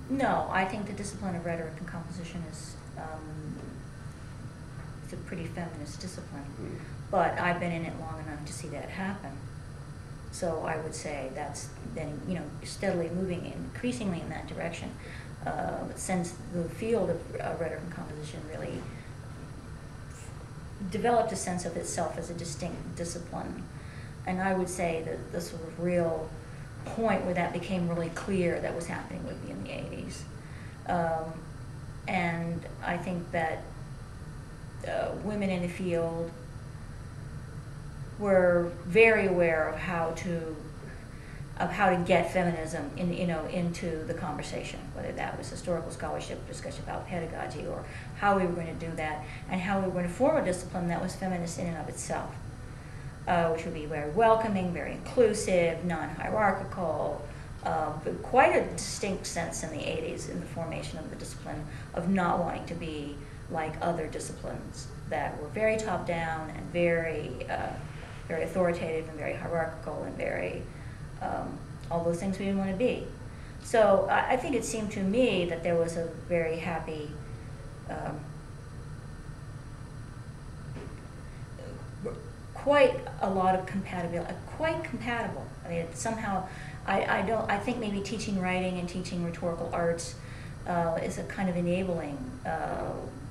No, I think the discipline of rhetoric and composition is it's a pretty feminist discipline, but I've been in it long enough to see that happen. So I would say that's been, you know, steadily moving increasingly in that direction since the field of rhetoric and composition really developed a sense of itself as a distinct discipline. And I would say that the sort of real point where that became really clear that was happening would be in the 80s. And I think that women in the field were very aware of how to get feminism into the conversation, whether that was historical scholarship, discussion about pedagogy, or how we were going to do that, and how we were going to form a discipline that was feminist in and of itself, which would be very welcoming, very inclusive, non-hierarchical, but quite a distinct sense in the 80s in the formation of the discipline of not wanting to be like other disciplines that were very top-down and very authoritative and very hierarchical and very all those things we didn't want to be. So I think it seemed to me that there was a very happy quite a lot of compatibility, quite compatible. I mean, somehow, I think maybe teaching writing and teaching rhetorical arts is a kind of enabling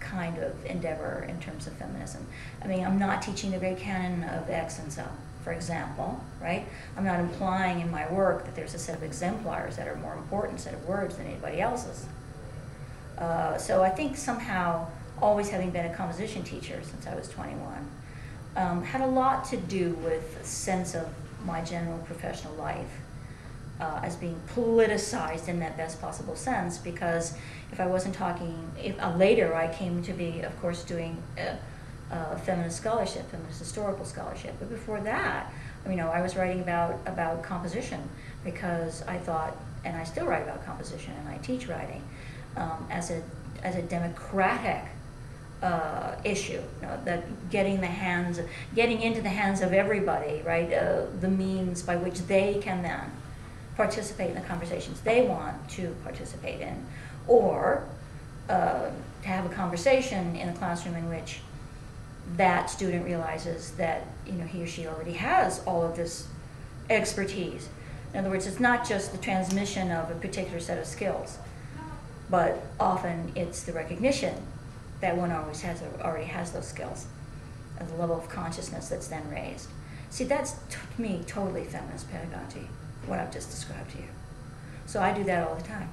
kind of endeavor in terms of feminism. I mean, I'm not teaching the great canon of X and so, for example, right? I'm not implying in my work that there's a set of exemplars that are more important set of words than anybody else's. So I think somehow, always having been a composition teacher since I was 21, had a lot to do with a sense of my general professional life as being politicized in that best possible sense, because if I wasn't talking, later I came to be, of course, doing feminist scholarship, feminist historical scholarship, but before that, you know, I was writing about composition because I thought, and I still write about composition and I teach writing, as a democratic issue, you know, that getting into the hands of everybody, right? The means by which they can then participate in the conversations they want to participate in, or to have a conversation in a classroom in which that student realizes that, you know, he or she already has all of this expertise. In other words, it's not just the transmission of a particular set of skills, but often it's the recognition that one already has those skills, at the level of consciousness that's then raised. See, that's, to me, totally feminist pedagogy, what I've just described to you. So I do that all the time.